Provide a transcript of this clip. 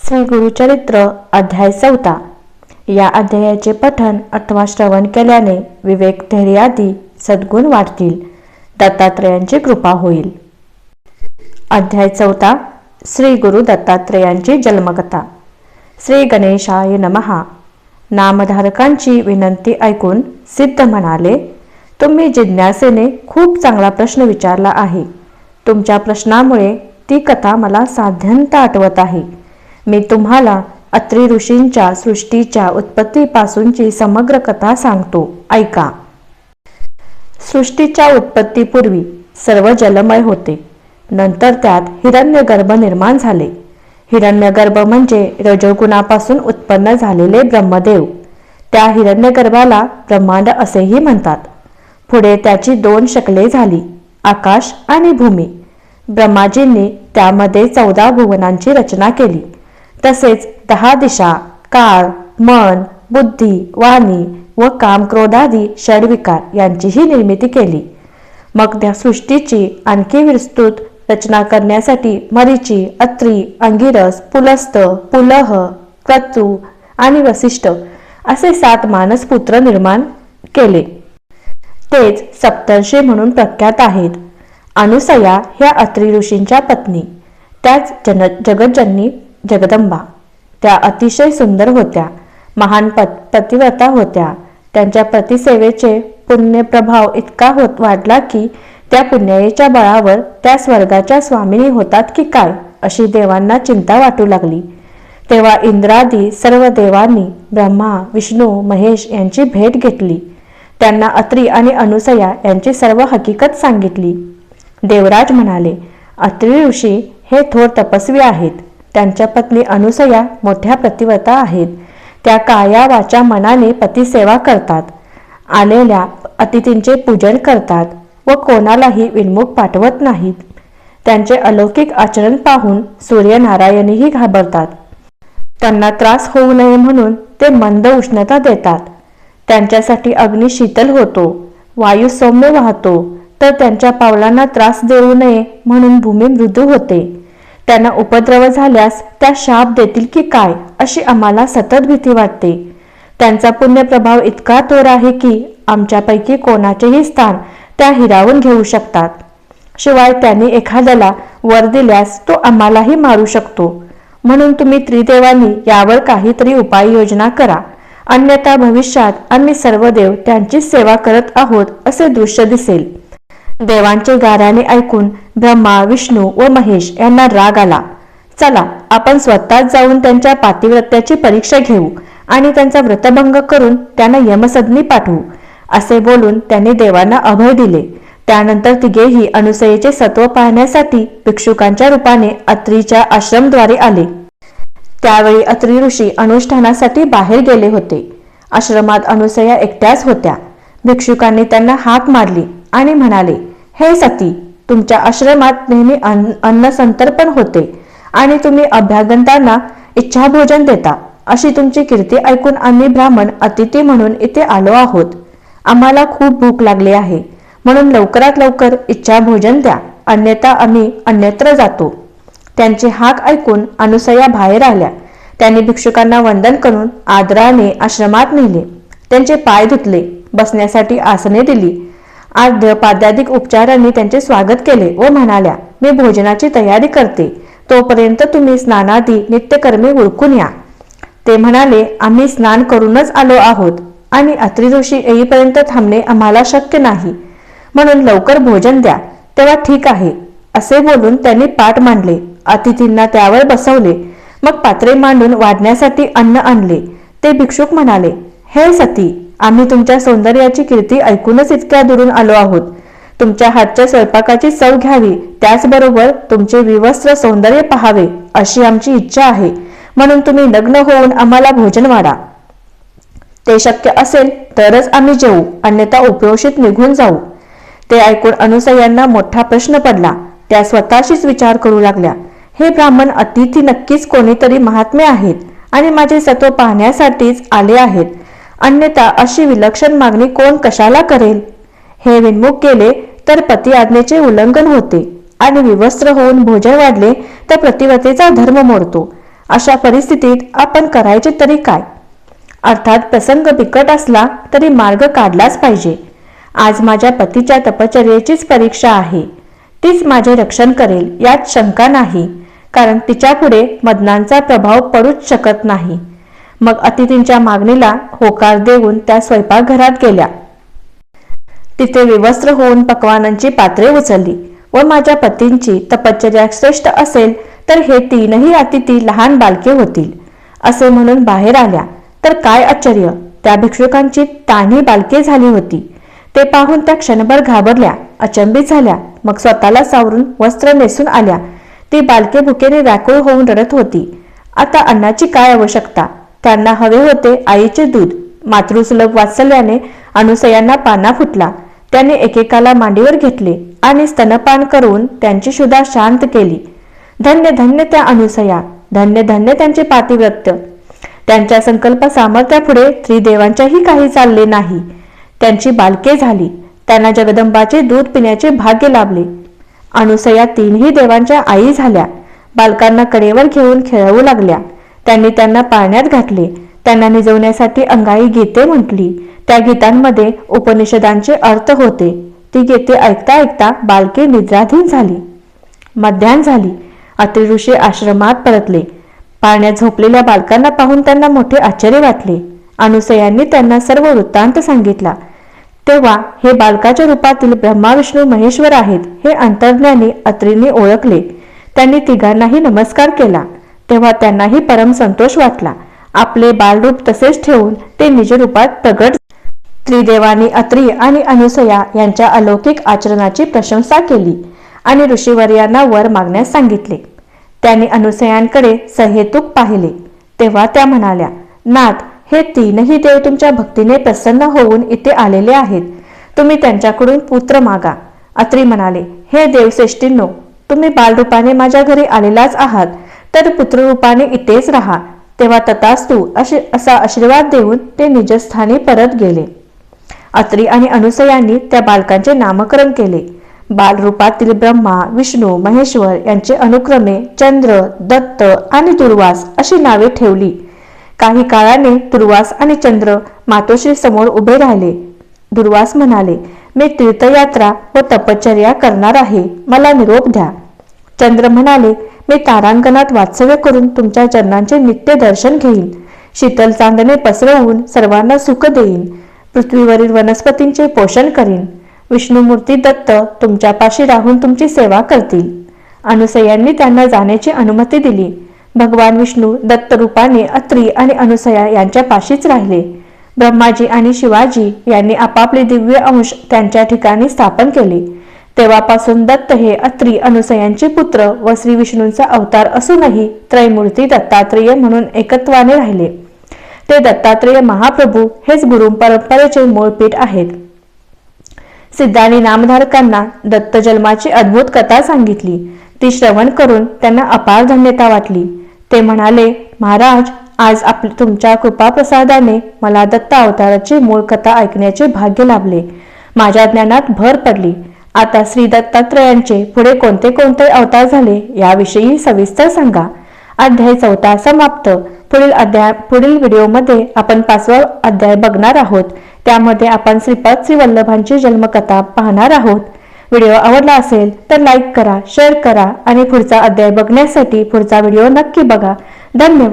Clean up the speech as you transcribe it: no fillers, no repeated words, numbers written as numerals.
श्री गुरुचरित्र अध्याय 4. या अध्यायाचे पठन अथवा श्रवण केल्याने विवेक धैर्यादी सद्गुण वाढतील, दत्तात्रेयांची कृपा होईल. अध्याय 4. श्री गुरु दत्तात्रेयांची जन्मकथा. श्री गणेशाय नमः. नामधारकांची विनंती ऐकून सिद्ध म्हणाले, तुम्ही जिज्ञासेने खूप चांगला प्रश्न विचारला आहे. तुमच्या प्रश्नामुळे ती कथा मला साध्यंत आठवत आहे. मी तुम्हाला अत्री ऋषींच्या सृष्टीच्या उत्पत्तीपासूनची समग्र कथा सांगतो, ऐका. सृष्टीच्या उत्पत्तीपूर्वी सर्व जलमय होते. नंतर त्यात हिरण्यगर्भ निर्माण झाले. हिरण्यगर्भ म्हणजे रजोगुणापासून उत्पन्न झालेले ब्रह्मदेव. त्या हिरण्यगर्भाला ब्रह्मांड असेही म्हणतात. पुढे त्याची 2 शकले झाली, आकाश आणि भूमी. ब्रह्माजींनी त्यामध्ये 14 भुवनांची रचना केली. तसेच 10 दिशा, काळ, मन, बुद्धी, वाणी व काम क्रोधादी षड्विकार यांचीही निर्मिती केली. मग त्या सृष्टीची आणखी विस्तृत रचना करण्यासाठी मरीची, अत्री, अंगिरस, पुलस्त, पुलह, क्रतू आणि वसिष्ठ असे 7 मानसपुत्र निर्माण केले. तेच सप्तर्षी म्हणून प्रख्यात आहेत. अनुसया ह्या अत्री ऋषींच्या पत्नी. त्याच जगज्जननी जगदंबा. त्या अतिशय सुंदर होत्या, महान पतिव्रता होत्या. त्यांच्या पतिसेवेचे पुण्यप्रभाव इतका वाढला की त्या पुण्याईच्या बळावर त्या स्वर्गाच्या स्वामिनी होतात की काय अशी देवांना चिंता वाटू लागली. तेव्हा इंद्रादी सर्व देवांनी ब्रह्मा, विष्णू, महेश यांची भेट घेतली. त्यांना अत्री आणि अनुसया यांची सर्व हकीकत सांगितली. देवराज म्हणाले, अत्री ऋषी हे थोर तपस्वी आहेत. त्यांच्या पत्नी अनुसया मोठ्या पतिव्रता आहेत. त्या काया वाचा मनाने पतिसेवा करतात. आलेल्या अतिथींचे पूजन करतात व कोणालाही विनमुख पाठवत नाहीत. त्यांचे अलौकिक आचरण पाहून सूर्यनारायणही घाबरतात. त्यांना त्रास होऊ नये म्हणून ते मंद उष्णता देतात. त्यांच्यासाठी अग्नी शीतल होतो, वायू सौम्य वाहतो, तर त्यांच्या पावलांना त्रास देऊ नये म्हणून भूमी मृदू होते. त्यांना उपद्रव झाल्यास त्या शाप देतील की काय अशी आम्हाला सतत भीती वाटते. त्यांचा पुण्यप्रभाव इतका थोर आहे की आमच्यापैकी कोणाचेही स्थान त्या हिरावून घेऊ शकतात. शिवाय त्यांनी एखाद्याला वर दिल्यास तो आम्हालाही मारू शकतो. म्हणून तुम्ही त्रिदेवांनी यावर काहीतरी उपाययोजना करा, अन्यथा भविष्यात आम्ही सर्व देव त्यांचीच सेवा करत आहोत असे दृश्य दिसेल. देवांचे गाऱ्हाणे ऐकून ब्रह्मा, विष्णू व महेश यांना राग आला. चला, आपण स्वतःच जाऊन त्यांच्या पातिव्रत्याची परीक्षा घेऊ आणि त्यांचा व्रतभंग करून त्यांना यमसदनी पाठवू असे बोलून त्यांनी देवांना अभय दिले. त्यानंतर तिघेही अनुसयेचे सत्व पाहण्यासाठी भिक्षुकांच्या रूपाने अत्रीच्या आश्रमद्वारे आले. त्यावेळी अत्री ऋषी अनुष्ठानासाठी बाहेर गेले होते. आश्रमात अनुसया एकट्याच होत्या. भिक्षुकांनी त्यांना हाक मारली आणि म्हणाले, हे सती, तुमच्या आश्रमात नेहमी अन्न संतर्पण होते आणि तुम्ही अभ्यागतांना इच्छाभोजन देता. अशी तुमची कीर्ती ऐकून आम्ही ब्राह्मण अतिथी म्हणून इथे आलो आहोत. आम्हाला खूप भूक लागली आहे, म्हणून लवकरात लवकर इच्छाभोजन द्या, अन्यथा आम्ही अन्यत्र जातो. त्यांची हाक ऐकून अनुसया बाहेर आल्या. त्यांनी भिक्षुकांना वंदन करून आदराने आश्रमात नेले. त्यांचे पाय धुतले, बसण्यासाठी आसने दिली. आद्य पाद्यादिक उपचारांनी त्यांचे स्वागत केले व म्हणाल्या, मी भोजनाची तयारी करते, तोपर्यंत तुम्ही स्नानादी नित्यकर्मे उरकून या. ते म्हणाले, आम्ही स्नान करूनच आलो आहोत आणि अत्री ऋषी येईपर्यंत थांबणे आम्हाला शक्य नाही, म्हणून लवकर भोजन द्या. तेव्हा ठीक आहे असे बोलून त्यांनी पाट मांडले. अतिथींना त्यावर बसवले. मग पात्रे मांडून वाढण्यासाठी अन्न आणले. ते भिक्षुक म्हणाले, हे सती, आम्ही तुमच्या सौंदर्याची कीर्ती ऐकूनच इतक्या दुरून आलो आहोत. तुमच्या हातच्या स्वयंपाकाची चव घ्यावी, त्याचबरोबर तुमचे विवस्त्र सौंदर्य पाहावे अशी आमची इच्छा आहे, म्हणून तुम्ही नग्न होऊन आम्हाला भोजन वाढा. ते शक्य असेल तरच आम्ही जेवू, अन्यथा उपरोषित निघून जाऊ. ते ऐकून अनुसयांना मोठा प्रश्न पडला. त्या स्वतःशीच विचार करू लागल्या, हे ब्राह्मण अतिथी नक्कीच कोणीतरी महात्मे आहेत आणि माझे सत्व पाहण्यासाठीच आले आहेत, अन्यथा अशी विलक्षण मागणी कोण कशाला करेल. हे विनमुख केले तर पती आज्ञेचे उल्लंघन होते आणि विवस्त्र होऊन भोजन वाढले तर प्रतिव्रतेचा धर्म मोडतो. अशा परिस्थितीत आपण करायचे तरी काय? अर्थात प्रसंग बिकट असला तरी मार्ग काढलाच पाहिजे. आज माझ्या पतीच्या तपश्चर्येचीच परीक्षा आहे. तीच माझे रक्षण करेल यात शंका नाही, कारण तिच्यापुढे मदनांचा प्रभाव पडूच शकत नाही. मग अतिथींच्या मागणीला होकार देऊन त्या स्वयंपाकघरात गेल्या. तिथे विवस्त्र होऊन पक्वानांची पात्रे उचलली व माझ्या पतींची तपश्चर्या श्रेष्ठ असेल तर हे तीनही अतिथी लहान बालके होतील असे म्हणून बाहेर आल्या. तर काय आश्चर्य, त्या भिक्षुकांची तान्ही बालके झाली होती. ते पाहून त्या क्षणभर घाबरल्या, अचंबित झाल्या. मग स्वतःला सावरून वस्त्र नेसून आल्या. ती बालके भुकेने व्याकुळ होऊन रडत होती. आता अन्नाची काय आवश्यकता? त्यांना हवे होते आईचे दूध. मातृसुलभ वात्सल्याने अनुसयांना पाना फुटला. त्याने एकेकाला मांडीवर घेतले आणि स्तनपान करून त्यांची क्षुधा शांत केली. धन्य धन्य त्या अनुसया, धन्य धन्य त्यांचे पातिव्रत्य. त्यांच्या संकल्प सामर्थ्यापुढे त्रिदेवांच्याही काही चालले नाही. त्यांची बालके झाली. त्यांना जगदंबाचे दूध पिण्याचे भाग्य लाभले. अनुसया तीनही देवांच्या आई झाल्या. बालकांना कडेवर घेऊन खेळवू लागल्या. त्यांनी त्यांना पाळण्यात घातले. त्यांना निजवण्यासाठी अंगाई गीते म्हटली. त्या गीतांमध्ये उपनिषदांचे अर्थ होते. ती गीते ऐकता ऐकता बालके निद्राधीन झाली. मध्याह्न झाली. अत्रि ऋषी आश्रमात परतले. पाळण्यात झोपलेल्या बालकांना पाहून त्यांना मोठे आश्चर्य वाटले. अनुसयांनी त्यांना सर्व वृत्तांत सांगितला. तेव्हा हे बालकाच्या रूपातील ब्रह्मा विष्णू महेश्वर आहेत हे अंतर्ज्ञानी अत्रींनी ओळखले. त्यांनी तिघांनाही नमस्कार केला. तेव्हा त्यांनाही परम संतोष वाटला. आपले बालरूप तसेच ठेवून ते निजरूपात प्रगट. त्रिदेवांनी अत्रि आणि अनुसया यांच्या अलौकिक आचरणाची प्रशंसा केली आणि ऋषीवर्यांना वर मागण्यास सांगितले. त्यांनी अनुसयांकडे सहेतुक पाहिले. तेव्हा त्या म्हणाल्या, नाथ, हे तीनही देव तुमच्या भक्तीने प्रसन्न होऊन इथे आलेले आहेत. तुम्ही त्यांच्याकडून पुत्र मागा. अत्रि म्हणाले, हे देवश्रेष्ठींनो, तुम्ही बालरूपाने माझ्या घरी आलेलाच आहात, तर पुत्ररूपाने इथेच राहा. तेव्हा तथास्तु असा आशीर्वाद देऊन ते निजस्थानी परत गेले. अत्रि आणि अनुसयांनी त्या बालकांचे नामकरण केले. बालरूपातील ब्रह्मा विष्णू महेश्वर यांचे अनुक्रमे चंद्र, दत्त आणि दुर्वास अशी नावे ठेवली. काही काळाने दुर्वास आणि चंद्र मातोश्री समोर उभे राहिले. दुर्वास म्हणाले, मी तीर्थयात्रा व तपश्चर्या करणार आहे, मला निरोप द्या. चंद्र म्हणाले, मी तारांगणात वास्तव्य करून तुमच्या चरणांचे नित्य दर्शन घेईन. शीतल चांदणे पसरवून सर्वांना सुख देईन. पृथ्वीवरील वनस्पतींचे पोषण करीन. विष्णुमूर्ती दत्त तुमच्यापाशी राहून तुमची सेवा करतील. अनुसयांनी त्यांना जाण्याची अनुमती दिली. भगवान विष्णू दत्त रूपाने अत्रि आणि अनुसया यांच्या पाशीच राहिले. ब्रह्माजी आणि शिवाजी यांनी आपापले दिव्य अंश त्यांच्या ठिकाणी स्थापन केले. तेव्हापासून दत्त हे अत्रि अनुसयांचे पुत्र व श्री विष्णूंचा अवतार असूनही त्रैमूर्ती दत्तात्रेय म्हणून एकत्वाने राहिले. ते दत्तात्रेय महाप्रभू हेच गुरु परंपरेचे मूळ पीठ आहेत. सिद्धांनी नामधारकांना दत्त जन्माची अद्भुत कथा सांगितली. ती श्रवण करून त्यांना अपार धन्यता वाटली. ते म्हणाले, महाराज, आज तुमच्या कृपाप्रसादाने मला दत्त अवताराची मूळ कथा ऐकण्याचे भाग्य लाभले. माझ्या ज्ञानात भर पडली. आता श्री दत्तात्रेयांचे पुढे कोणते कोणते अवतार झाले याविषयी सविस्तर सांगा. अध्याय 4 समाप्त. पुढील व्हिडिओमध्ये आपण 5वा अध्याय बघणार आहोत. त्यामध्ये आपण श्रीपाद श्री वल्लभांची जन्मकथा पाहणार आहोत. व्हिडिओ आवडला असेल तर लाईक करा, शेअर करा आणि पुढचा अध्याय बघण्यासाठी पुढचा व्हिडिओ नक्की बघा. धन्यवाद.